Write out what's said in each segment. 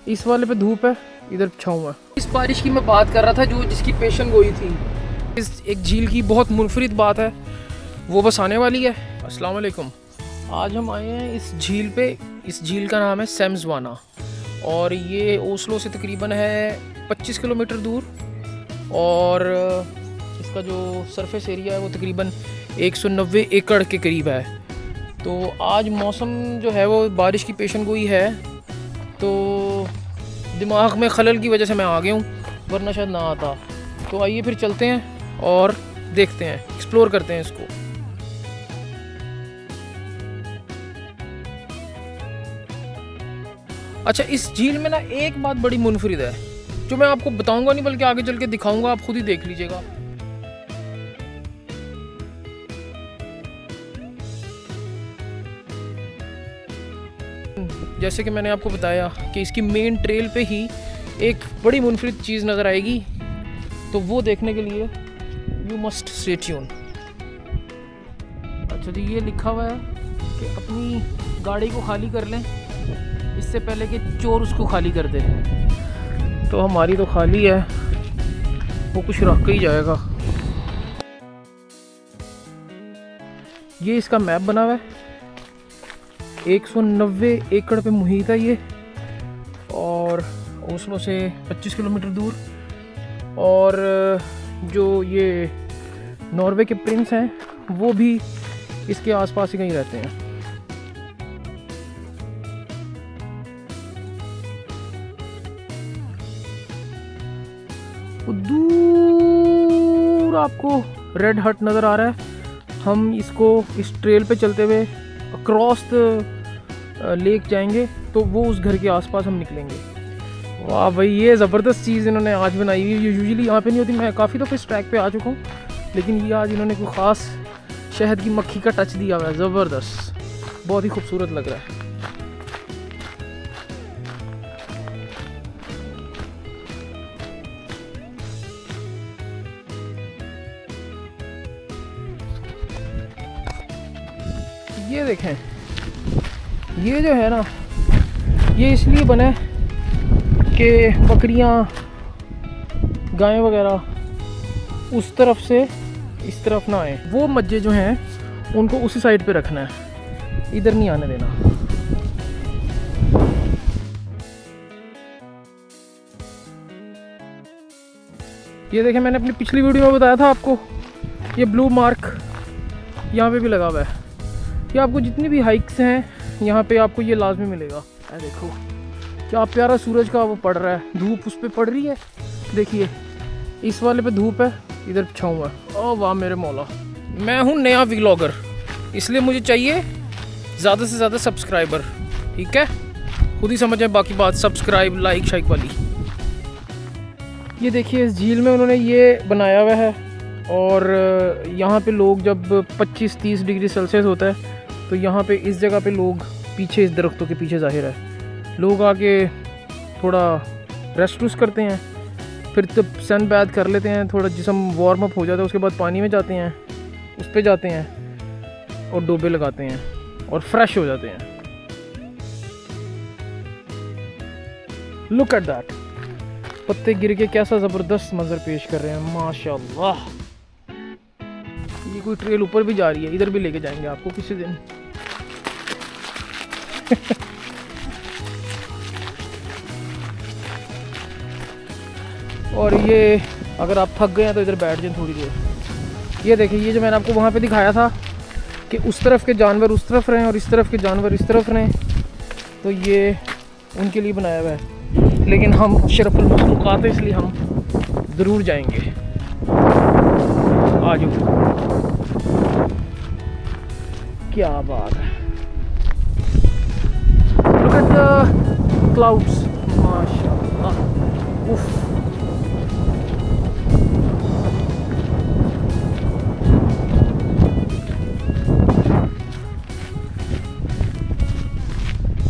इस वाले पे धूप है, इधर छाँव है। इस बारिश की मैं बात कर रहा था जो जिसकी पेशन गोई थी। इस एक झील की बहुत मुनफरिद बात है, वो बस आने वाली है। अस्सलाम वालेकुम। आज हम आए हैं इस झील पे। इस झील का नाम है सेम्सवाना और ये ओस्लो से तकरीबन है 25 किलोमीटर दूर और इसका जो सरफेस एरिया है वो तकरीबन 190 एकड़ के करीब है। तो आज मौसम जो है वो बारिश की पेशन गोई है, तो दिमाग में खलल की वजह से मैं आ गया हूँ, वरना शायद ना आता। तो आइए फिर चलते हैं और देखते हैं, एक्सप्लोर करते हैं इसको। अच्छा, इस झील में ना एक बात बड़ी मुनफरिद है जो मैं आपको बताऊंगा नहीं बल्कि आगे चल के दिखाऊंगा, आप खुद ही देख लीजिएगा। जैसे कि मैंने आपको बताया कि इसकी मेन ट्रेल पे ही एक बड़ी मुनफरिद चीज़ नज़र आएगी, तो वो देखने के लिए यू मस्ट स्टे ट्यून। अच्छा जी, ये लिखा हुआ है कि अपनी गाड़ी को खाली कर लें इससे पहले कि चोर उसको खाली कर दे। तो हमारी तो खाली है, वो कुछ रख के ही जाएगा। ये इसका मैप बना हुआ है, 190 एकड़ पे मुहित है ये और ओस्लो से 25 किलोमीटर दूर। और जो ये नॉर्वे के प्रिंस हैं वो भी इसके आसपास ही कहीं रहते हैं। दूर आपको रेड हट नज़र आ रहा है। हम इसको इस ट्रेल पे चलते हुए अक्रॉस लेक जाएंगे, तो वो उस घर के आसपास हम निकलेंगे। वाह भाई, ये ज़बरदस्त चीज़ इन्होंने आज बनाई हुई है। ये यूजुअली यहाँ पे नहीं होती। मैं काफ़ी दफ़े इस ट्रैक पे आ चुका हूँ, लेकिन ये आज इन्होंने कोई ख़ास शहद की मक्खी का टच दिया हुआ है। ज़बरदस्त, बहुत ही खूबसूरत लग रहा है। ये देखें, ये जो है ना, ये इसलिए बना है कि बकरियां, गायें वगैरह उस तरफ से इस तरफ ना आए। वो मज्जे जो हैं उनको उसी साइड पे रखना है, इधर नहीं आने देना। ये देखें, मैंने अपनी पिछली वीडियो में बताया था आपको, ये ब्लू मार्क यहाँ पे भी लगा हुआ है। ये आपको जितनी भी हाइक्स हैं यहाँ पे आपको ये लाजमी मिलेगा। देखो क्या प्यारा सूरज का वो पड़ रहा है, धूप उस पर पड़ रही है। देखिए, इस वाले पे धूप है, इधर छाँव है। ओ वाह मेरे मौला, मैं हूँ नया व्लॉगर, इसलिए मुझे चाहिए ज़्यादा से ज़्यादा सब्सक्राइबर। ठीक है, खुद ही समझें बाकी बात, सब्सक्राइब लाइक शाइक वाली। ये देखिए, इस झील में उन्होंने ये बनाया हुआ है और यहाँ पे लोग जब 25-30 डिग्री सेल्सियस होता है तो यहाँ पे इस जगह पे लोग पीछे, इस दरख्तों के पीछे ज़ाहिर है, लोग आके थोड़ा रेस्ट रूस्ट करते हैं, फिर जब सन बैथ कर लेते हैं, थोड़ा जिस्म वार्म अप हो जाता है, उसके बाद पानी में जाते हैं, उस पे जाते हैं और डोबे लगाते हैं और फ्रेश हो जाते हैं। लुक एट दैट, पत्ते गिर के कैसा ज़बरदस्त मंजर पेश कर रहे हैं, माशाल्लाह। ये कोई ट्रेल ऊपर भी जा रही है, इधर भी लेके जाएंगे आपको किसी दिन। और ये अगर आप थक गए हैं तो इधर बैठ जाएं थोड़ी देर। ये देखिए, ये जो मैंने आपको वहाँ पे दिखाया था कि उस तरफ के जानवर उस तरफ रहें और इस तरफ के जानवर इस तरफ रहें, तो ये उनके लिए बनाया हुआ है। लेकिन हम अशरफुल मखलूक़ात हैं, इसलिए हम ज़रूर जाएंगे। आ जाओ, क्या बात है। लुक एट द क्लाउड्स, माशाअल्लाह। उफ,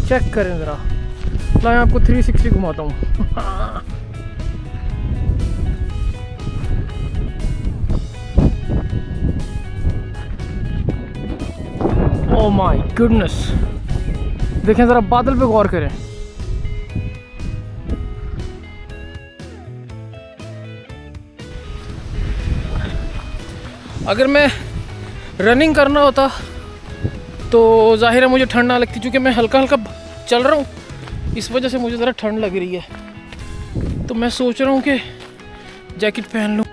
चेक करें ज़रा, मैं आपको 360 घुमाता हूँ। ओह माय गुडनेस, देखें ज़रा बादल पे गौर करें। अगर मैं रनिंग करना होता तो ज़ाहिर है मुझे ठंड ना लगती, क्योंकि मैं हल्का हल्का चल रहा हूँ, इस वजह से मुझे ज़रा ठंड लग रही है। तो मैं सोच रहा हूँ कि जैकेट पहन लूँ।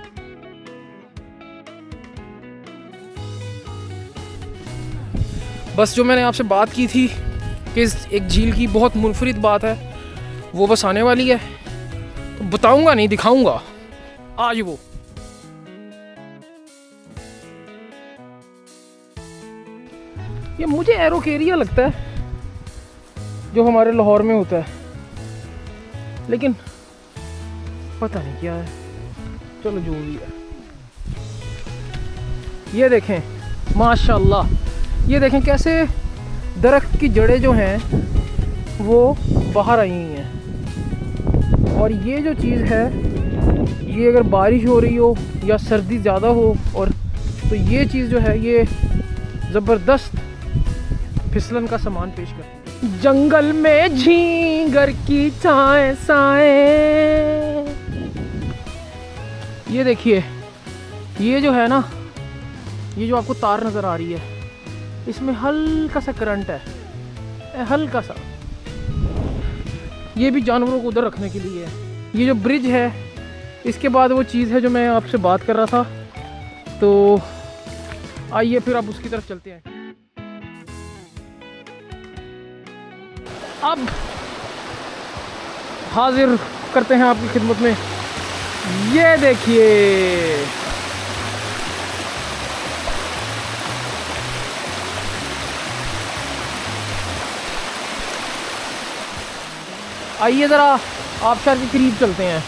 बस जो मैंने आपसे बात की थी कि एक झील की बहुत मुनफरिद बात है, वो बस आने वाली है। तो बताऊंगा नहीं, दिखाऊंगा आज वो। ये मुझे एरोकेरिया लगता है जो हमारे लाहौर में होता है, लेकिन पता नहीं क्या है। चलो जो भी है। ये देखें माशाल्लाह, ये देखें कैसे दरख्त की जड़ें जो हैं वो बाहर आई हुई हैं। और ये जो चीज़ है, ये अगर बारिश हो रही हो या सर्दी ज़्यादा हो, और तो ये चीज़ जो है ये ज़बरदस्त फिसलन का सामान पेश करती है। जंगल में झींगर की चाय साए। ये देखिए, ये जो है ना, ये जो आपको तार नज़र आ रही है, इसमें हल्का सा करंट है, हल्का सा। ये भी जानवरों को उधर रखने के लिए है। ये जो ब्रिज है, इसके बाद वो चीज़ है जो मैं आपसे बात कर रहा था। तो आइए फिर आप उसकी तरफ चलते हैं। अब हाजिर करते हैं आपकी खिदमत में, ये देखिए आइए ज़रा आबशार के करीब चलते हैं।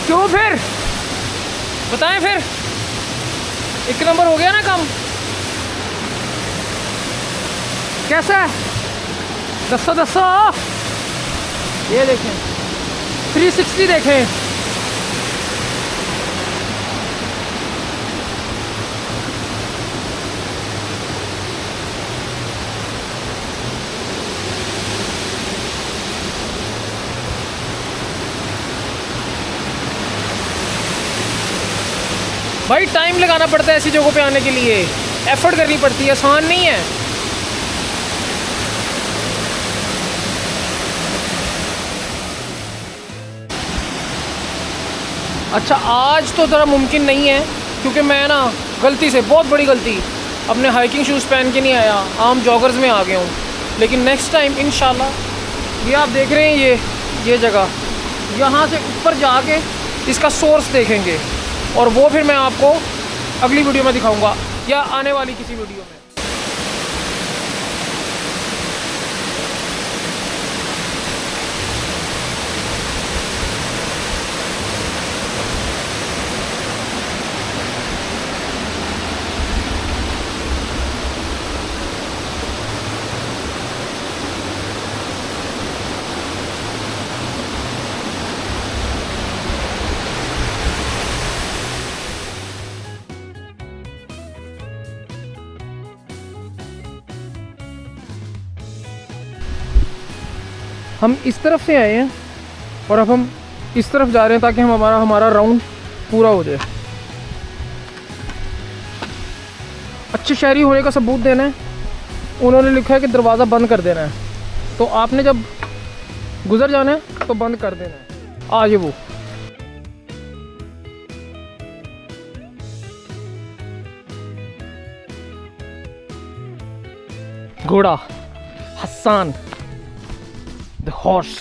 क्यों फिर बताएं फिर, एक नंबर हो गया ना काम। कैसा है? दसो दसो। ये देखें 360 देखें। भाई टाइम लगाना पड़ता है ऐसी जगहों पे आने के लिए, एफर्ट करनी पड़ती है, आसान नहीं है। अच्छा आज तो ज़रा मुमकिन नहीं है, क्योंकि मैं ना गलती से, बहुत बड़ी गलती, अपने हाइकिंग शूज़ पहन के नहीं आया, आम जॉगर्स में आ गया हूँ। लेकिन नेक्स्ट टाइम इंशाल्लाह। ये आप देख रहे हैं ये जगह, यहाँ से ऊपर जाके इसका सोर्स देखेंगे, और वो फिर मैं आपको अगली वीडियो में दिखाऊंगा या आने वाली किसी वीडियो में। हम इस तरफ से आए हैं और अब हम इस तरफ जा रहे हैं ताकि हम हमारा राउंड पूरा हो जाए। अच्छे शहरी होने का सबूत देना है। उन्होंने लिखा है कि दरवाज़ा बंद कर देना है, तो आपने जब गुज़र जाना है तो बंद कर देना है। आज वो घोड़ा Hasan, the horse,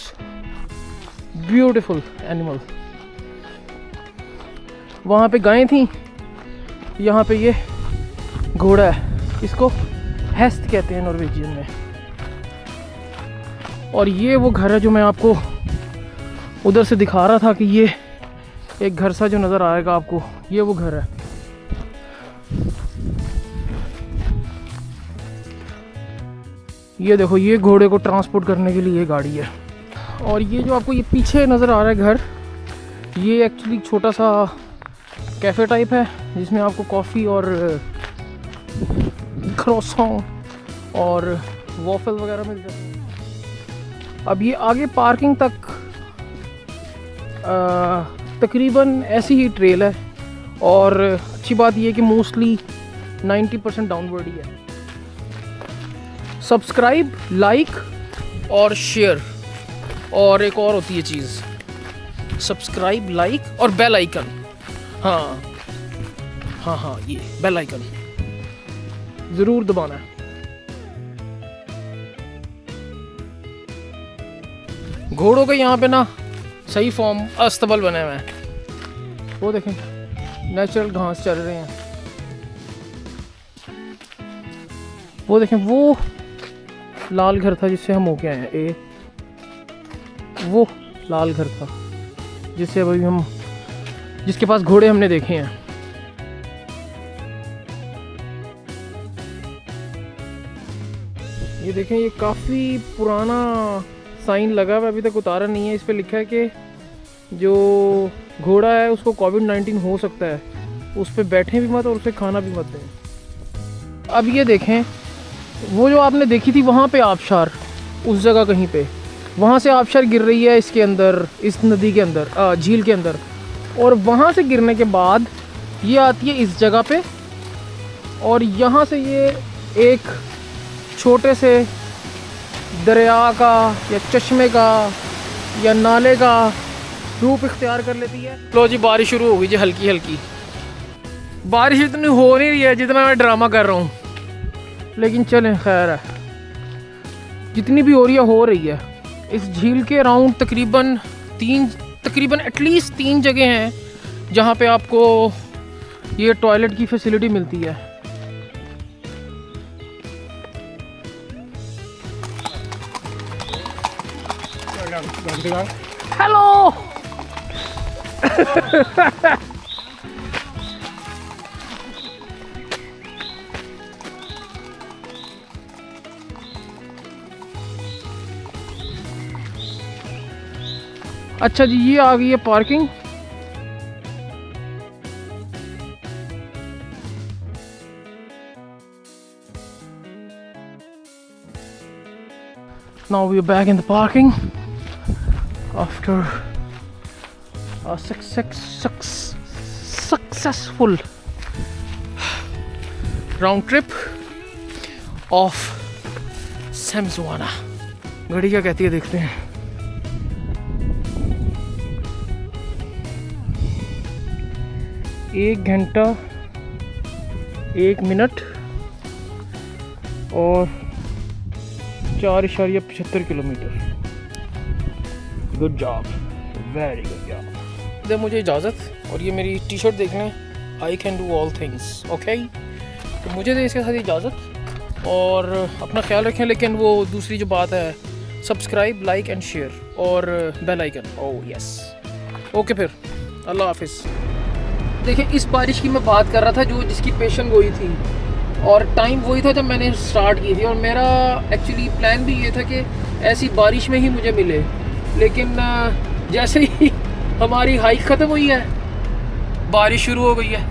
beautiful animal। वहाँ पे गायें थी, यहाँ पे ये घोड़ा है, इसको हेस्ट कहते हैं नॉर्वेजियन में। और ये वो घर है जो मैं आपको उधर से दिखा रहा था कि ये एक घर सा जो नज़र आएगा आपको, ये वो घर है। ये देखो, ये घोड़े को ट्रांसपोर्ट करने के लिए गाड़ी है। और ये जो आपको ये पीछे नज़र आ रहा है घर, ये एक्चुअली छोटा सा कैफ़े टाइप है जिसमें आपको कॉफ़ी और क्रोसॉन और वॉफल वगैरह मिल जाते हैं। अब ये आगे पार्किंग तक तकरीबन ऐसी ही ट्रेल है, और अच्छी बात ये कि मोस्टली 90% डाउनवर्ड ही है। सब्सक्राइब, लाइक और शेयर, और एक और होती है चीज़, सब्सक्राइब, लाइक और बेल आइकन। हाँ हाँ हाँ, ये बेल आइकन ज़रूर दबाना है। घोड़ों के यहाँ पे ना सही फॉर्म अस्तबल बने हुए हैं। वो देखें, नेचुरल घास चल रहे हैं। वो देखें, वो लाल घर था जिससे हम होके आए हैं, वो लाल घर था जिससे अभी हम, जिसके पास घोड़े हमने देखे हैं। ये देखें, ये काफ़ी पुराना साइन लगा हुआ, अभी तक उतारा नहीं है। इस पे लिखा है कि जो घोड़ा है उसको कोविड-19 हो सकता है, उस पे बैठें भी मत और उसे खाना भी मत दें। अब ये देखें, वो जो आपने देखी थी वहाँ पे आबशार, उस जगह कहीं पे, वहाँ से आबशार गिर रही है इसके अंदर, इस नदी के अंदर, झील के अंदर, और वहाँ से गिरने के बाद ये आती है इस जगह पे, और यहाँ से ये एक छोटे से दरिया का या चश्मे का या नाले का रूप इख्तियार कर लेती है। लो जी, बारिश शुरू हो गई जी, हल्की हल्की। बारिश इतनी हो नहीं रही है जितना मैं ड्रामा कर रहा हूँ, लेकिन चलें, खैर है, जितनी भी हो रही है। इस झील के अराउंड तकरीबन एटलीस्ट 3 जगह हैं जहाँ पे आपको ये टॉयलेट की फैसिलिटी मिलती है। हेलो अच्छा जी, ये आ गई है parking. Now we are back in the parking after a successful round trip of Samsuana। घड़ी क्या कहती है देखते हैं। 1 घंटा 1 मिनट और 4.75 kilometre. Good job, very good job. दे मुझे इजाज़त, और ये मेरी टी शर्ट देख लें, I can do all things, okay. तो मुझे दे इसके साथ इजाज़त, और अपना ख्याल रखें। लेकिन वो दूसरी जो बात है, सब्सक्राइब, लाइक एंड शेयर और bell icon. Oh yes, okay, फिर अल्लाह हाफिज़। देखिए, इस बारिश की मैं बात कर रहा था जो जिसकी पेशन गोई थी, और टाइम वही था जब मैंने स्टार्ट की थी, और मेरा एक्चुअली प्लान भी ये था कि ऐसी बारिश में ही मुझे मिले। लेकिन जैसे ही हमारी हाइक ख़त्म हुई है, बारिश शुरू हो गई है।